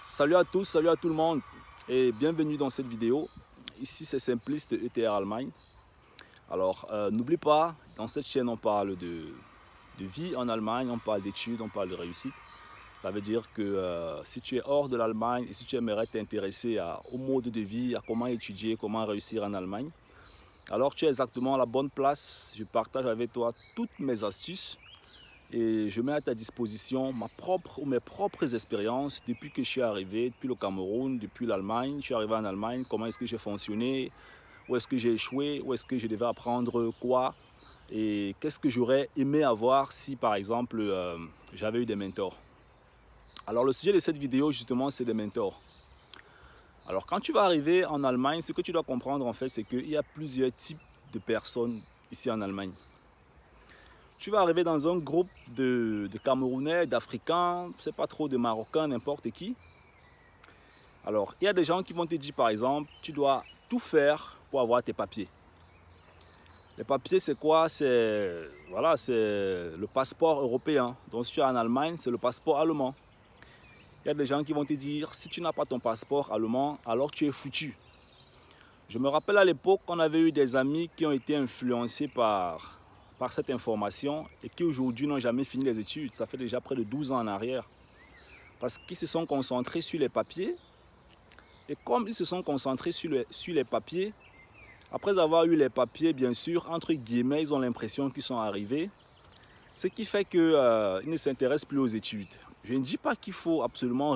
Salut à tous, salut à tout le monde et bienvenue dans cette vidéo. Ici c'est Simpliste ETR Allemagne. Alors n'oublie pas, dans cette chaîne on parle de vie en Allemagne, on parle d'études, on parle de réussite. Ça veut dire que si tu es hors de l'Allemagne et si tu aimerais t'intéresser au mode de vie, à comment étudier, comment réussir en Allemagne, alors tu es exactement à la bonne place. Je partage avec toi toutes mes astuces et je mets à ta disposition mes propres expériences depuis que je suis arrivé, depuis le Cameroun, depuis l'Allemagne. Je suis arrivé en Allemagne, comment est-ce que j'ai fonctionné, où est-ce que j'ai échoué, où est-ce que je devais apprendre quoi et qu'est-ce que j'aurais aimé avoir si par exemple j'avais eu des mentors. Alors le sujet de cette vidéo justement c'est des mentors. Alors quand tu vas arriver en Allemagne, ce que tu dois comprendre en fait c'est qu'il y a plusieurs types de personnes ici en Allemagne. Tu vas arriver dans un groupe de Camerounais, d'Africains, c'est pas trop de Marocains, n'importe qui. Alors, il y a des gens qui vont te dire, par exemple, tu dois tout faire pour avoir tes papiers. Les papiers, c'est quoi? C'est le passeport européen. Donc, si tu es en Allemagne, c'est le passeport allemand. Il y a des gens qui vont te dire, si tu n'as pas ton passeport allemand, alors tu es foutu. Je me rappelle à l'époque, on avait eu des amis qui ont été influencés par cette information et qui aujourd'hui n'ont jamais fini les études. Ça fait déjà près de 12 ans en arrière. Parce qu'ils se sont concentrés sur les papiers. Et comme ils se sont concentrés sur les papiers, après avoir eu les papiers, bien sûr, entre guillemets, ils ont l'impression qu'ils sont arrivés. Ce qui fait qu'ils ne s'intéressent plus aux études. Je ne dis pas qu'il faut absolument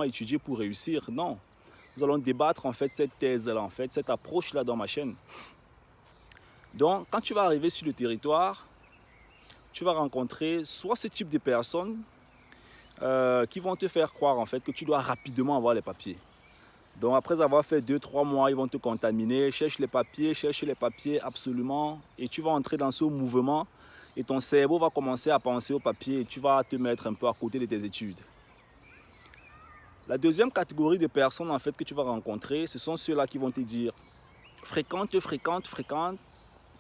étudier pour réussir. Non. Nous allons débattre en fait cette thèse-là, en fait, cette approche-là dans ma chaîne. Donc, quand tu vas arriver sur le territoire, tu vas rencontrer soit ce type de personnes qui vont te faire croire en fait que tu dois rapidement avoir les papiers. Donc, après avoir fait 2-3 mois, ils vont te contaminer, cherche les papiers absolument, et tu vas entrer dans ce mouvement et ton cerveau va commencer à penser aux papiers et tu vas te mettre un peu à côté de tes études. La deuxième catégorie de personnes en fait que tu vas rencontrer, ce sont ceux-là qui vont te dire fréquente.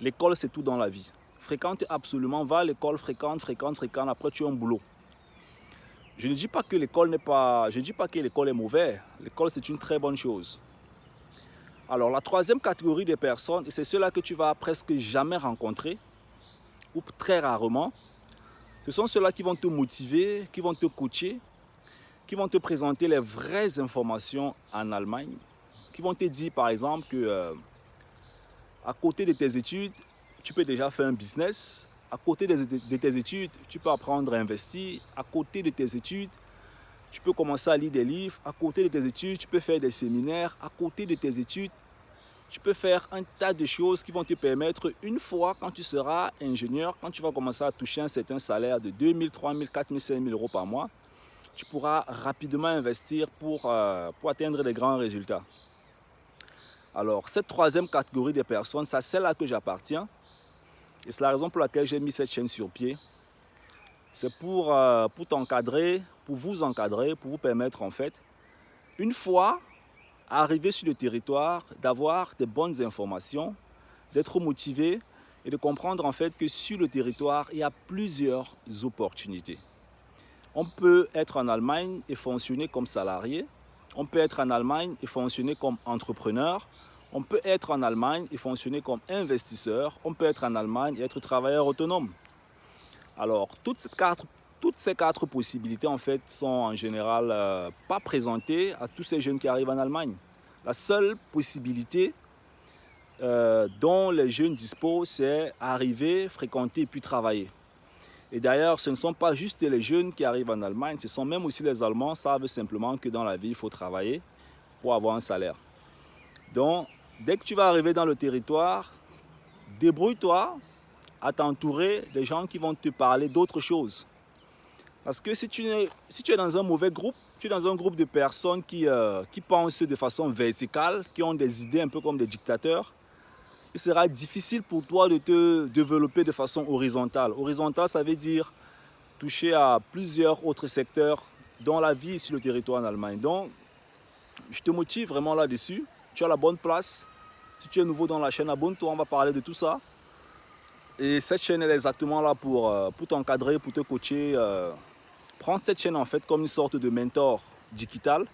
L'école, c'est tout dans la vie. Fréquente absolument, va à l'école, fréquente, après tu as un boulot. Je ne dis pas que l'école est mauvaise. L'école, c'est une très bonne chose. Alors, la troisième catégorie de personnes, et c'est ceux-là que tu vas presque jamais rencontrer, ou très rarement, ce sont ceux-là qui vont te motiver, qui vont te coacher, qui vont te présenter les vraies informations en Allemagne, qui vont te dire, par exemple, que à côté de tes études, tu peux déjà faire un business. À côté de tes études, tu peux apprendre à investir. À côté de tes études, tu peux commencer à lire des livres. À côté de tes études, tu peux faire des séminaires. À côté de tes études, tu peux faire un tas de choses qui vont te permettre, une fois quand tu seras ingénieur, quand tu vas commencer à toucher un certain salaire de 2 000, 3 000, 4 000, 5 000 euros par mois, tu pourras rapidement investir pour atteindre des grands résultats. Alors, cette troisième catégorie de personnes, c'est celle-là que j'appartiens. Et c'est la raison pour laquelle j'ai mis cette chaîne sur pied. C'est pour t'encadrer, pour vous permettre en fait, une fois arrivé sur le territoire, d'avoir des bonnes informations, d'être motivé et de comprendre en fait que sur le territoire, il y a plusieurs opportunités. On peut être en Allemagne et fonctionner comme salarié. On peut être en Allemagne et fonctionner comme entrepreneur. On peut être en Allemagne et fonctionner comme investisseur. On peut être en Allemagne et être travailleur autonome. Alors, toutes ces quatre possibilités, en fait, sont en général pas présentées à tous ces jeunes qui arrivent en Allemagne. La seule possibilité dont les jeunes disposent, c'est arriver, fréquenter et puis travailler. Et d'ailleurs, ce ne sont pas juste les jeunes qui arrivent en Allemagne, ce sont même aussi les Allemands savent simplement que dans la vie, il faut travailler pour avoir un salaire. Donc, dès que tu vas arriver dans le territoire, débrouille-toi à t'entourer des gens qui vont te parler d'autres choses. Parce que si tu es dans un mauvais groupe, tu es dans un groupe de personnes qui pensent de façon verticale, qui ont des idées un peu comme des dictateurs, il sera difficile pour toi de te développer de façon horizontale. Horizontale, ça veut dire toucher à plusieurs autres secteurs dans la vie sur le territoire en Allemagne. Donc, je te motive vraiment là-dessus. Tu as la bonne place. Si tu es nouveau dans la chaîne, abonne-toi, on va parler de tout ça. Et cette chaîne elle est exactement là pour t'encadrer, pour te coacher. Prends cette chaîne en fait comme une sorte de mentor digital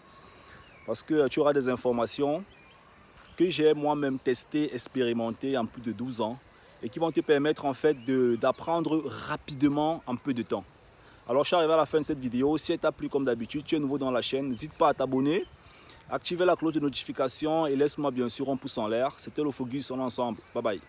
parce que tu auras des informations que j'ai moi-même testé, expérimenté en plus de 12 ans et qui vont te permettre en fait d'apprendre rapidement en peu de temps. Alors je suis arrivé à la fin de cette vidéo. Si elle t'a plu comme d'habitude, tu es nouveau dans la chaîne, n'hésite pas à t'abonner, activer la cloche de notification et laisse-moi bien sûr un pouce en l'air. C'était le Focus, on est ensemble. Bye bye.